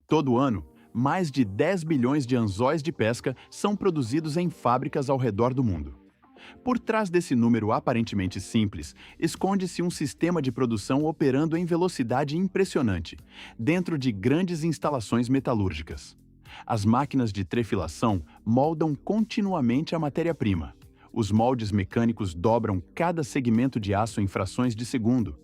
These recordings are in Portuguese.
Todo ano, mais de 10 bilhões de anzóis de pesca são produzidos em fábricas ao redor do mundo. Por trás desse número aparentemente simples, esconde-se um sistema de produção operando em velocidade impressionante, dentro de grandes instalações metalúrgicas. As máquinas de trefilação moldam continuamente a matéria-prima. Os moldes mecânicos dobram cada segmento de aço em frações de segundo,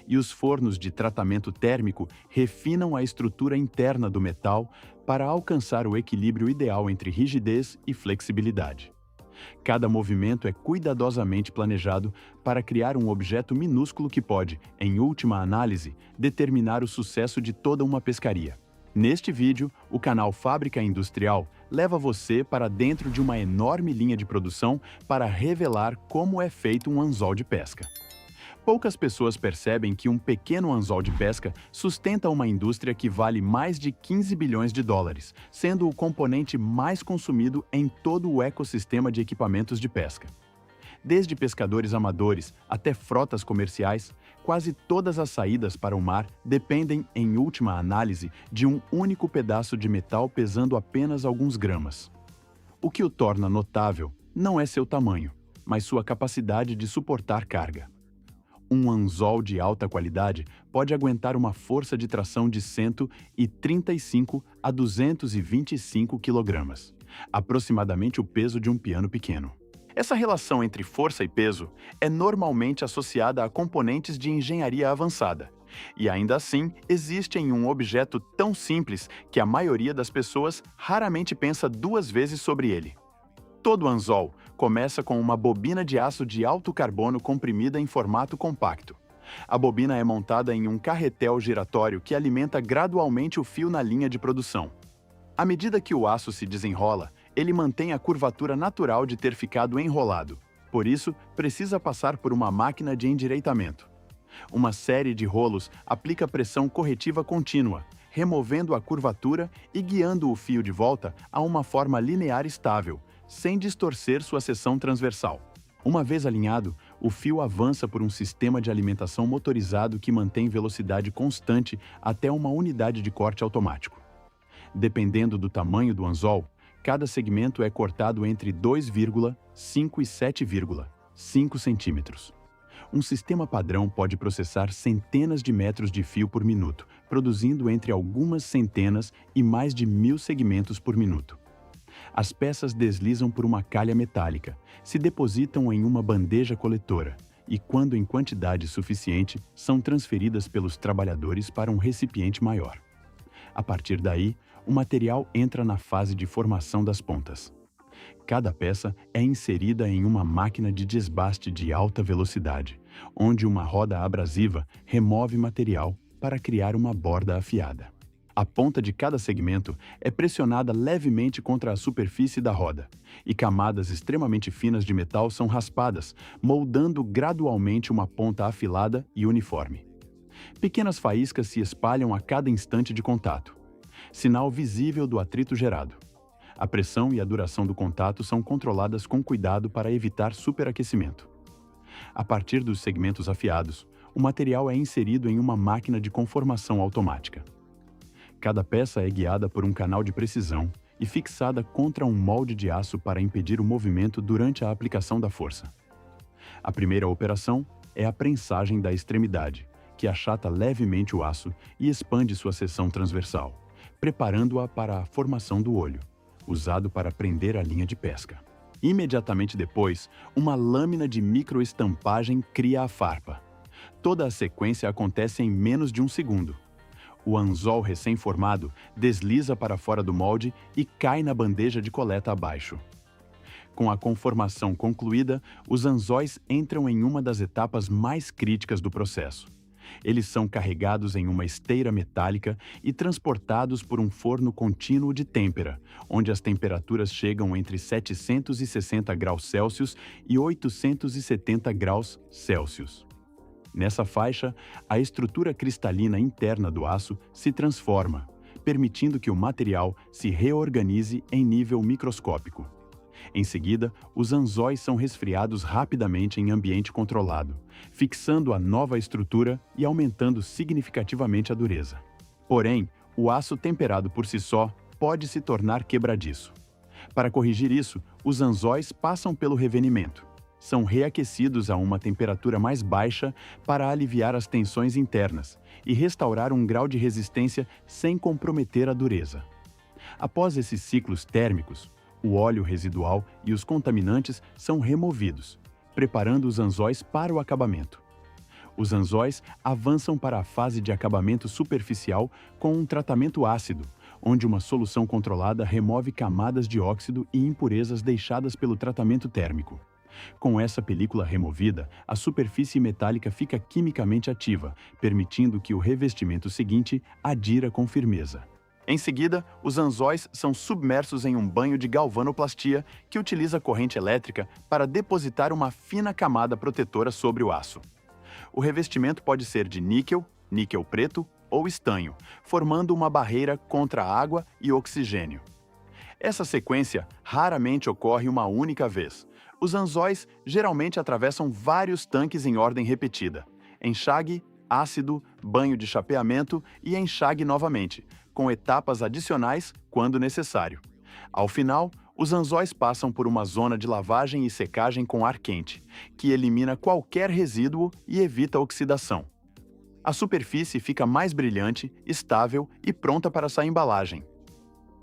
e os fornos de tratamento térmico refinam a estrutura interna do metal para alcançar o equilíbrio ideal entre rigidez e flexibilidade. Cada movimento é cuidadosamente planejado para criar um objeto minúsculo que pode, em última análise, determinar o sucesso de toda uma pescaria. Neste vídeo, o canal Fábrica Industrial leva você para dentro de uma enorme linha de produção para revelar como é feito um anzol de pesca. Poucas pessoas percebem que um pequeno anzol de pesca sustenta uma indústria que vale mais de 15 bilhões de dólares, sendo o componente mais consumido em todo o ecossistema de equipamentos de pesca. Desde pescadores amadores até frotas comerciais, quase todas as saídas para o mar dependem, em última análise, de um único pedaço de metal pesando apenas alguns gramas. O que o torna notável não é seu tamanho, mas sua capacidade de suportar carga. Um anzol de alta qualidade pode aguentar uma força de tração de 135 a 225 kg, aproximadamente o peso de um piano pequeno. Essa relação entre força e peso é normalmente associada a componentes de engenharia avançada, e ainda assim existe em um objeto tão simples que a maioria das pessoas raramente pensa duas vezes sobre ele. Todo anzol começa com uma bobina de aço de alto carbono comprimida em formato compacto. A bobina é montada em um carretel giratório que alimenta gradualmente o fio na linha de produção. À medida que o aço se desenrola, ele mantém a curvatura natural de ter ficado enrolado. Por isso, precisa passar por uma máquina de endireitamento. Uma série de rolos aplica pressão corretiva contínua, removendo a curvatura e guiando o fio de volta a uma forma linear estável, sem distorcer sua seção transversal. Uma vez alinhado, o fio avança por um sistema de alimentação motorizado que mantém velocidade constante até uma unidade de corte automático. Dependendo do tamanho do anzol, cada segmento é cortado entre 2,5 e 7,5 centímetros. Um sistema padrão pode processar centenas de metros de fio por minuto, produzindo entre algumas centenas e mais de 1.000 segmentos por minuto. As peças deslizam por uma calha metálica, se depositam em uma bandeja coletora e, quando em quantidade suficiente, são transferidas pelos trabalhadores para um recipiente maior. A partir daí, o material entra na fase de formação das pontas. Cada peça é inserida em uma máquina de desbaste de alta velocidade, onde uma roda abrasiva remove material para criar uma borda afiada. A ponta de cada segmento é pressionada levemente contra a superfície da roda, e camadas extremamente finas de metal são raspadas, moldando gradualmente uma ponta afilada e uniforme. Pequenas faíscas se espalham a cada instante de contato, sinal visível do atrito gerado. A pressão e a duração do contato são controladas com cuidado para evitar superaquecimento. A partir dos segmentos afiados, o material é inserido em uma máquina de conformação automática. Cada peça é guiada por um canal de precisão e fixada contra um molde de aço para impedir o movimento durante a aplicação da força. A primeira operação é a prensagem da extremidade, que achata levemente o aço e expande sua seção transversal, preparando-a para a formação do olho, usado para prender a linha de pesca. Imediatamente depois, uma lâmina de microestampagem cria a farpa. Toda a sequência acontece em menos de um segundo. O anzol recém-formado desliza para fora do molde e cai na bandeja de coleta abaixo. Com a conformação concluída, os anzóis entram em uma das etapas mais críticas do processo. Eles são carregados em uma esteira metálica e transportados por um forno contínuo de têmpera, onde as temperaturas chegam entre 760 graus Celsius e 870 graus Celsius. Nessa faixa, a estrutura cristalina interna do aço se transforma, permitindo que o material se reorganize em nível microscópico. Em seguida, os anzóis são resfriados rapidamente em ambiente controlado, fixando a nova estrutura e aumentando significativamente a dureza. Porém, o aço temperado por si só pode se tornar quebradiço. Para corrigir isso, os anzóis passam pelo revenimento. São reaquecidos a uma temperatura mais baixa para aliviar as tensões internas e restaurar um grau de resistência sem comprometer a dureza. Após esses ciclos térmicos, o óleo residual e os contaminantes são removidos, preparando os anzóis para o acabamento. Os anzóis avançam para a fase de acabamento superficial com um tratamento ácido, onde uma solução controlada remove camadas de óxido e impurezas deixadas pelo tratamento térmico. Com essa película removida, a superfície metálica fica quimicamente ativa, permitindo que o revestimento seguinte adira com firmeza. Em seguida, os anzóis são submersos em um banho de galvanoplastia que utiliza corrente elétrica para depositar uma fina camada protetora sobre o aço. O revestimento pode ser de níquel, níquel preto ou estanho, formando uma barreira contra a água e oxigênio. Essa sequência raramente ocorre uma única vez. Os anzóis geralmente atravessam vários tanques em ordem repetida: enxague, ácido, banho de chapeamento e enxague novamente, com etapas adicionais quando necessário. Ao final, os anzóis passam por uma zona de lavagem e secagem com ar quente, que elimina qualquer resíduo e evita oxidação. A superfície fica mais brilhante, estável e pronta para sua embalagem.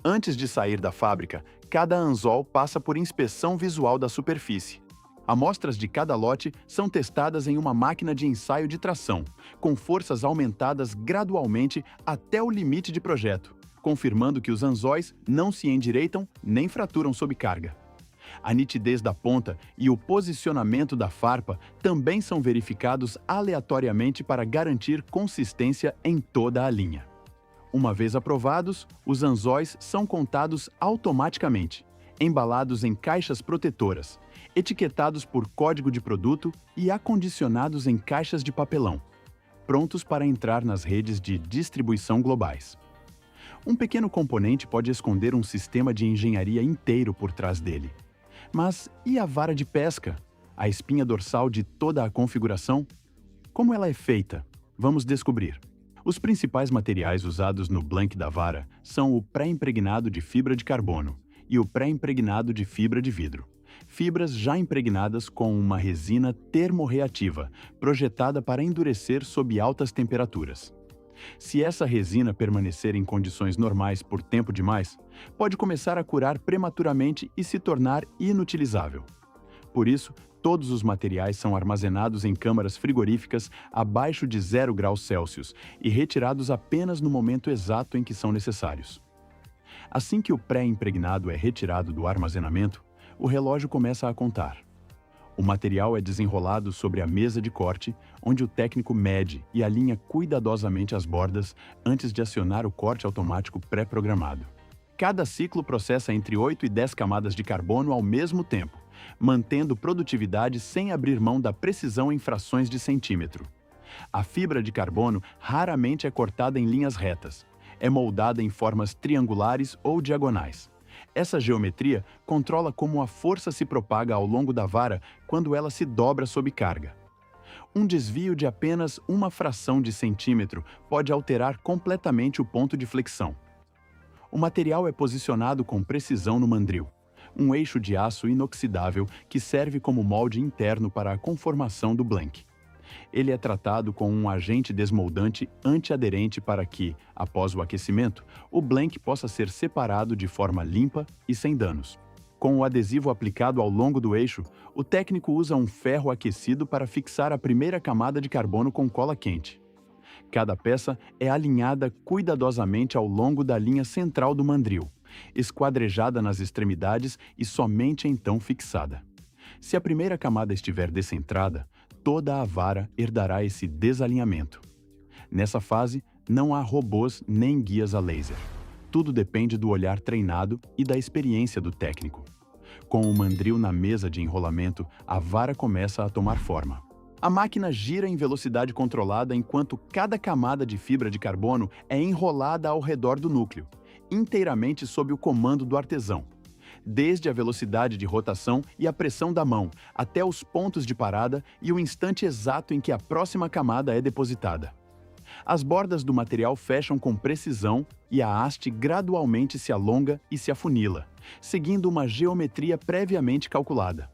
Antes de sair da fábrica, cada anzol passa por inspeção visual da superfície. Amostras de cada lote são testadas em uma máquina de ensaio de tração, com forças aumentadas gradualmente até o limite de projeto, confirmando que os anzóis não se endireitam nem fraturam sob carga. A nitidez da ponta e o posicionamento da farpa também são verificados aleatoriamente para garantir consistência em toda a linha. Uma vez aprovados, os anzóis são contados automaticamente, embalados em caixas protetoras, etiquetados por código de produto e acondicionados em caixas de papelão, prontos para entrar nas redes de distribuição globais. Um pequeno componente pode esconder um sistema de engenharia inteiro por trás dele. Mas e a vara de pesca? A espinha dorsal de toda a configuração? Como ela é feita? Vamos descobrir. Os principais materiais usados no blank da vara são o pré-impregnado de fibra de carbono e o pré-impregnado de fibra de vidro. Fibras já impregnadas com uma resina termorreativa, projetada para endurecer sob altas temperaturas. Se essa resina permanecer em condições normais por tempo demais, pode começar a curar prematuramente e se tornar inutilizável. Por isso, todos os materiais são armazenados em câmaras frigoríficas abaixo de 0 graus Celsius e retirados apenas no momento exato em que são necessários. Assim que o pré-impregnado é retirado do armazenamento, o relógio começa a contar. O material é desenrolado sobre a mesa de corte, onde o técnico mede e alinha cuidadosamente as bordas antes de acionar o corte automático pré-programado. Cada ciclo processa entre 8 e 10 camadas de carbono ao mesmo tempo, mantendo produtividade sem abrir mão da precisão em frações de centímetro. A fibra de carbono raramente é cortada em linhas retas. É moldada em formas triangulares ou diagonais. Essa geometria controla como a força se propaga ao longo da vara quando ela se dobra sob carga. Um desvio de apenas uma fração de centímetro pode alterar completamente o ponto de flexão. O material é posicionado com precisão no mandril, um eixo de aço inoxidável que serve como molde interno para a conformação do blank. Ele é tratado com um agente desmoldante antiaderente para que, após o aquecimento, o blank possa ser separado de forma limpa e sem danos. Com o adesivo aplicado ao longo do eixo, o técnico usa um ferro aquecido para fixar a primeira camada de carbono com cola quente. Cada peça é alinhada cuidadosamente ao longo da linha central do mandril, esquadrejada nas extremidades e somente então fixada. Se a primeira camada estiver descentrada, toda a vara herdará esse desalinhamento. Nessa fase, não há robôs nem guias a laser. Tudo depende do olhar treinado e da experiência do técnico. Com o mandril na mesa de enrolamento, a vara começa a tomar forma. A máquina gira em velocidade controlada enquanto cada camada de fibra de carbono é enrolada ao redor do núcleo, inteiramente sob o comando do artesão. Desde a velocidade de rotação e a pressão da mão, até os pontos de parada e o instante exato em que a próxima camada é depositada. As bordas do material fecham com precisão e a haste gradualmente se alonga e se afunila, seguindo uma geometria previamente calculada.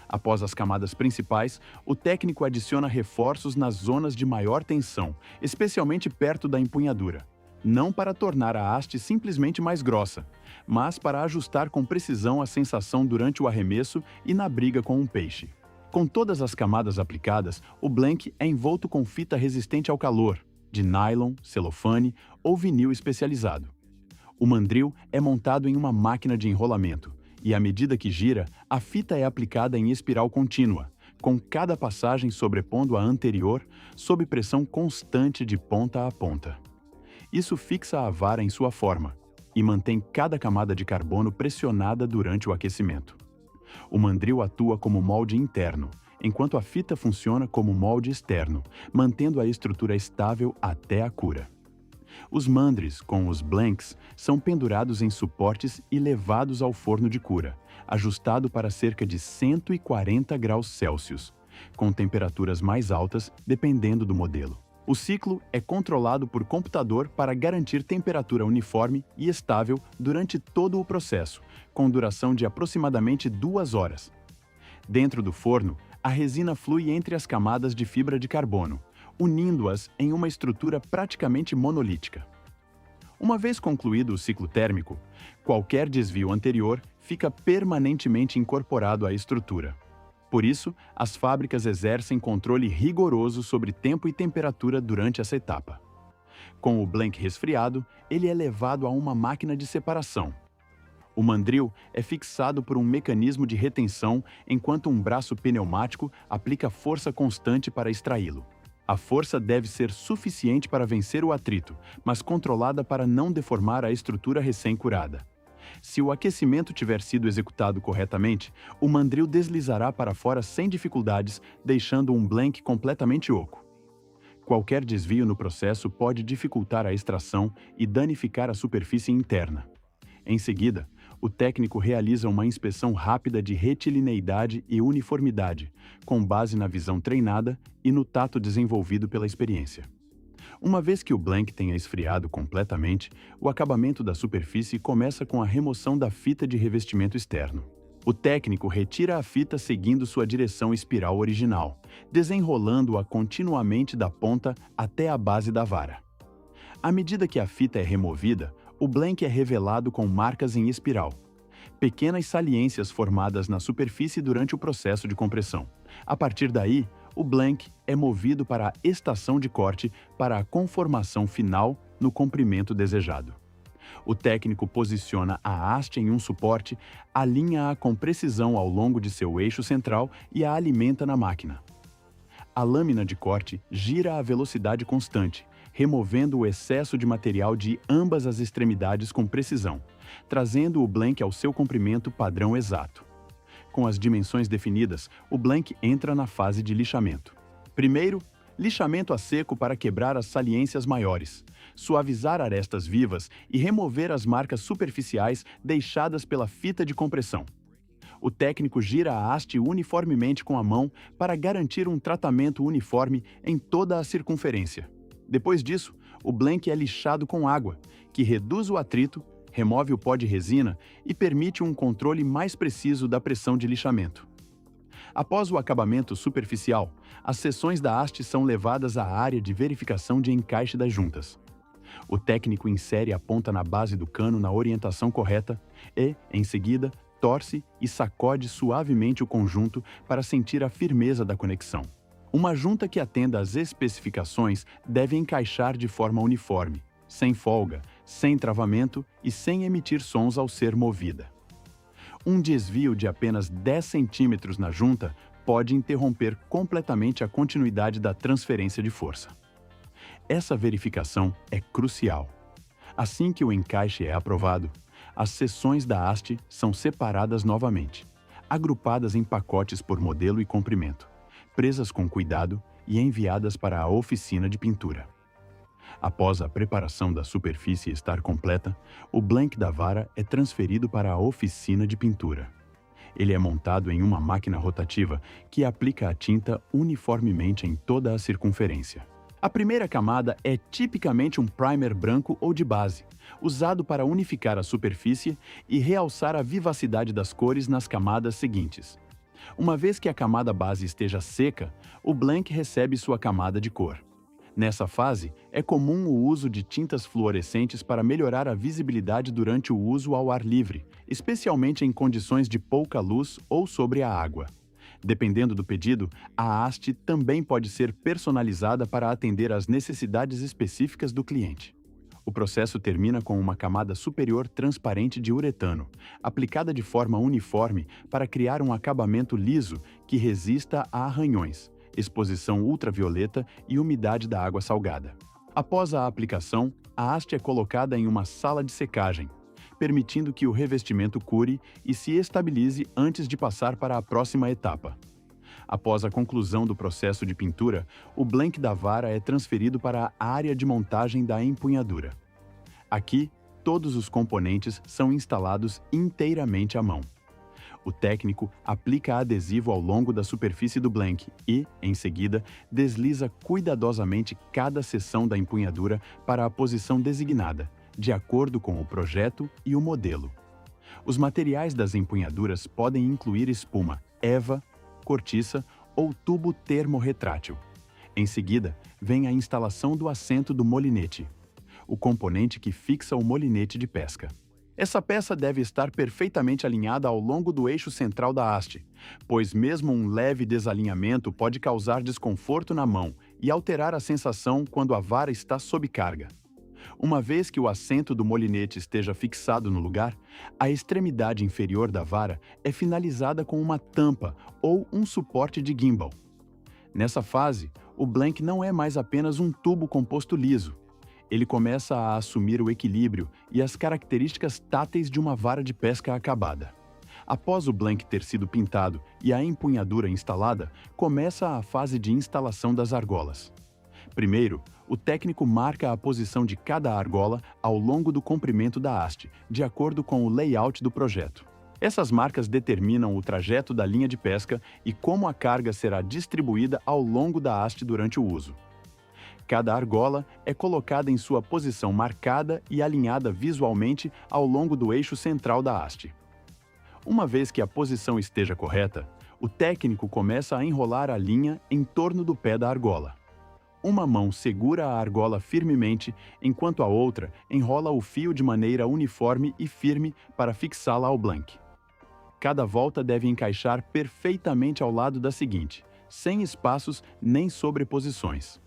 Após as camadas principais, o técnico adiciona reforços nas zonas de maior tensão, especialmente perto da empunhadura. Não para tornar a haste simplesmente mais grossa, mas para ajustar com precisão a sensação durante o arremesso e na briga com um peixe. Com todas as camadas aplicadas, o blank é envolto com fita resistente ao calor, de nylon, celofane ou vinil especializado. O mandril é montado em uma máquina de enrolamento, e à medida que gira, a fita é aplicada em espiral contínua, com cada passagem sobrepondo a anterior, sob pressão constante de ponta a ponta. Isso fixa a vara em sua forma e mantém cada camada de carbono pressionada durante o aquecimento. O mandril atua como molde interno, enquanto a fita funciona como molde externo, mantendo a estrutura estável até a cura. Os mandres, com os blanks, são pendurados em suportes e levados ao forno de cura, ajustado para cerca de 140 graus Celsius, com temperaturas mais altas dependendo do modelo. O ciclo é controlado por computador para garantir temperatura uniforme e estável durante todo o processo, com duração de aproximadamente 2 horas. Dentro do forno, a resina flui entre as camadas de fibra de carbono, unindo-as em uma estrutura praticamente monolítica. Uma vez concluído o ciclo térmico, qualquer desvio anterior fica permanentemente incorporado à estrutura. Por isso, as fábricas exercem controle rigoroso sobre tempo e temperatura durante essa etapa. Com o blank resfriado, ele é levado a uma máquina de separação. O mandril é fixado por um mecanismo de retenção enquanto um braço pneumático aplica força constante para extraí-lo. A força deve ser suficiente para vencer o atrito, mas controlada para não deformar a estrutura recém-curada. Se o aquecimento tiver sido executado corretamente, o mandril deslizará para fora sem dificuldades, deixando um blank completamente oco. Qualquer desvio no processo pode dificultar a extração e danificar a superfície interna. Em seguida, o técnico realiza uma inspeção rápida de retilineidade e uniformidade, com base na visão treinada e no tato desenvolvido pela experiência. Uma vez que o blank tenha esfriado completamente, o acabamento da superfície começa com a remoção da fita de revestimento externo. O técnico retira a fita seguindo sua direção espiral original, desenrolando-a continuamente da ponta até a base da vara. À medida que a fita é removida, o blank é revelado com marcas em espiral, pequenas saliências formadas na superfície durante o processo de compressão. A partir daí, o blank é movido para a estação de corte para a conformação final no comprimento desejado. O técnico posiciona a haste em um suporte, alinha-a com precisão ao longo de seu eixo central e a alimenta na máquina. A lâmina de corte gira a velocidade constante, removendo o excesso de material de ambas as extremidades com precisão, trazendo o blank ao seu comprimento padrão exato. Com as dimensões definidas, o blank entra na fase de lixamento. Primeiro, lixamento a seco para quebrar as saliências maiores, suavizar arestas vivas e remover as marcas superficiais deixadas pela fita de compressão. O técnico gira a haste uniformemente com a mão para garantir um tratamento uniforme em toda a circunferência. Depois disso, o blank é lixado com água, que reduz o atrito, remove o pó de resina e permite um controle mais preciso da pressão de lixamento. Após o acabamento superficial, as seções da haste são levadas à área de verificação de encaixe das juntas. O técnico insere a ponta na base do cano na orientação correta e, em seguida, torce e sacode suavemente o conjunto para sentir a firmeza da conexão. Uma junta que atenda às especificações deve encaixar de forma uniforme, sem folga, sem travamento e sem emitir sons ao ser movida. Um desvio de apenas 10 centímetros na junta pode interromper completamente a continuidade da transferência de força. Essa verificação é crucial. Assim que o encaixe é aprovado, as seções da haste são separadas novamente, agrupadas em pacotes por modelo e comprimento, presas com cuidado e enviadas para a oficina de pintura. Após a preparação da superfície estar completa, o blank da vara é transferido para a oficina de pintura. Ele é montado em uma máquina rotativa que aplica a tinta uniformemente em toda a circunferência. A primeira camada é tipicamente um primer branco ou de base, usado para unificar a superfície e realçar a vivacidade das cores nas camadas seguintes. Uma vez que a camada base esteja seca, o blank recebe sua camada de cor. Nessa fase, é comum o uso de tintas fluorescentes para melhorar a visibilidade durante o uso ao ar livre, especialmente em condições de pouca luz ou sobre a água. Dependendo do pedido, a haste também pode ser personalizada para atender às necessidades específicas do cliente. O processo termina com uma camada superior transparente de uretano, aplicada de forma uniforme para criar um acabamento liso que resista a arranhões, exposição ultravioleta e umidade da água salgada. Após a aplicação, a haste é colocada em uma sala de secagem, permitindo que o revestimento cure e se estabilize antes de passar para a próxima etapa. Após a conclusão do processo de pintura, o blank da vara é transferido para a área de montagem da empunhadura. Aqui, todos os componentes são instalados inteiramente à mão. O técnico aplica adesivo ao longo da superfície do blank e, em seguida, desliza cuidadosamente cada seção da empunhadura para a posição designada, de acordo com o projeto e o modelo. Os materiais das empunhaduras podem incluir espuma, eva, cortiça ou tubo termorretrátil. Em seguida, vem a instalação do assento do molinete, o componente que fixa o molinete de pesca. Essa peça deve estar perfeitamente alinhada ao longo do eixo central da haste, pois mesmo um leve desalinhamento pode causar desconforto na mão e alterar a sensação quando a vara está sob carga. Uma vez que o assento do molinete esteja fixado no lugar, a extremidade inferior da vara é finalizada com uma tampa ou um suporte de gimbal. Nessa fase, o blank não é mais apenas um tubo composto liso. Ele começa a assumir o equilíbrio e as características táteis de uma vara de pesca acabada. Após o blank ter sido pintado e a empunhadura instalada, começa a fase de instalação das argolas. Primeiro, o técnico marca a posição de cada argola ao longo do comprimento da haste, de acordo com o layout do projeto. Essas marcas determinam o trajeto da linha de pesca e como a carga será distribuída ao longo da haste durante o uso. Cada argola é colocada em sua posição marcada e alinhada visualmente ao longo do eixo central da haste. Uma vez que a posição esteja correta, o técnico começa a enrolar a linha em torno do pé da argola. Uma mão segura a argola firmemente, enquanto a outra enrola o fio de maneira uniforme e firme para fixá-la ao blank. Cada volta deve encaixar perfeitamente ao lado da seguinte, sem espaços nem sobreposições.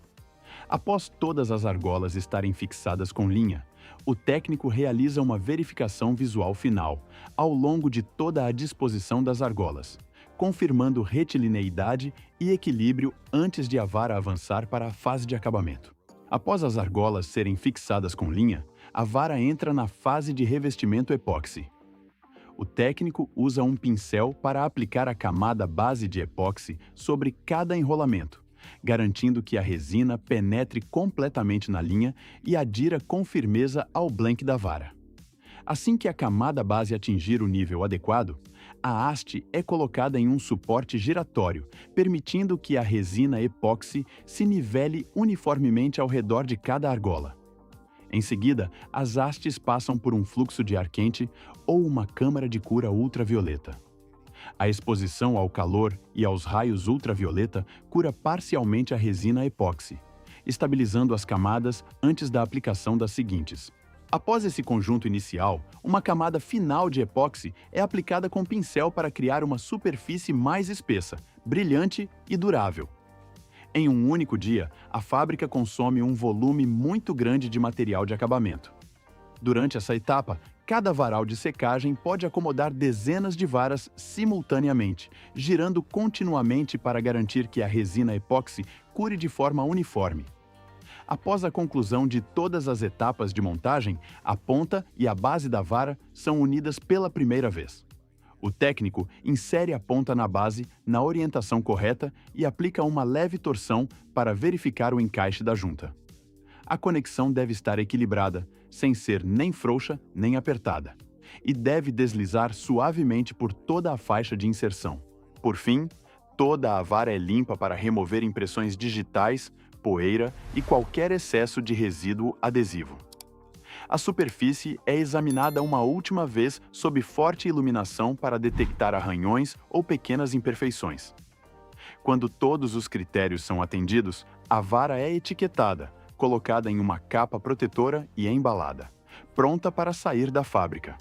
Após todas as argolas estarem fixadas com linha, o técnico realiza uma verificação visual final, ao longo de toda a disposição das argolas, confirmando retilineidade e equilíbrio antes de a vara avançar para a fase de acabamento. Após as argolas serem fixadas com linha, a vara entra na fase de revestimento epóxi. O técnico usa um pincel para aplicar a camada base de epóxi sobre cada enrolamento, garantindo que a resina penetre completamente na linha e adira com firmeza ao blank da vara. Assim que a camada base atingir o nível adequado, a haste é colocada em um suporte giratório, permitindo que a resina epóxi se nivele uniformemente ao redor de cada argola. Em seguida, as hastes passam por um fluxo de ar quente ou uma câmara de cura ultravioleta. A exposição ao calor e aos raios ultravioleta cura parcialmente a resina epóxi, estabilizando as camadas antes da aplicação das seguintes. Após esse conjunto inicial, uma camada final de epóxi é aplicada com pincel para criar uma superfície mais espessa, brilhante e durável. Em um único dia, a fábrica consome um volume muito grande de material de acabamento. Durante essa etapa, cada varal de secagem pode acomodar dezenas de varas simultaneamente, girando continuamente para garantir que a resina epóxi cure de forma uniforme. Após a conclusão de todas as etapas de montagem, a ponta e a base da vara são unidas pela primeira vez. O técnico insere a ponta na base, na orientação correta e aplica uma leve torção para verificar o encaixe da junta. A conexão deve estar equilibrada, sem ser nem frouxa nem apertada, e deve deslizar suavemente por toda a faixa de inserção. Por fim, toda a vara é limpa para remover impressões digitais, poeira e qualquer excesso de resíduo adesivo. A superfície é examinada uma última vez sob forte iluminação para detectar arranhões ou pequenas imperfeições. Quando todos os critérios são atendidos, a vara é etiquetada, colocada em uma capa protetora e embalada, pronta para sair da fábrica.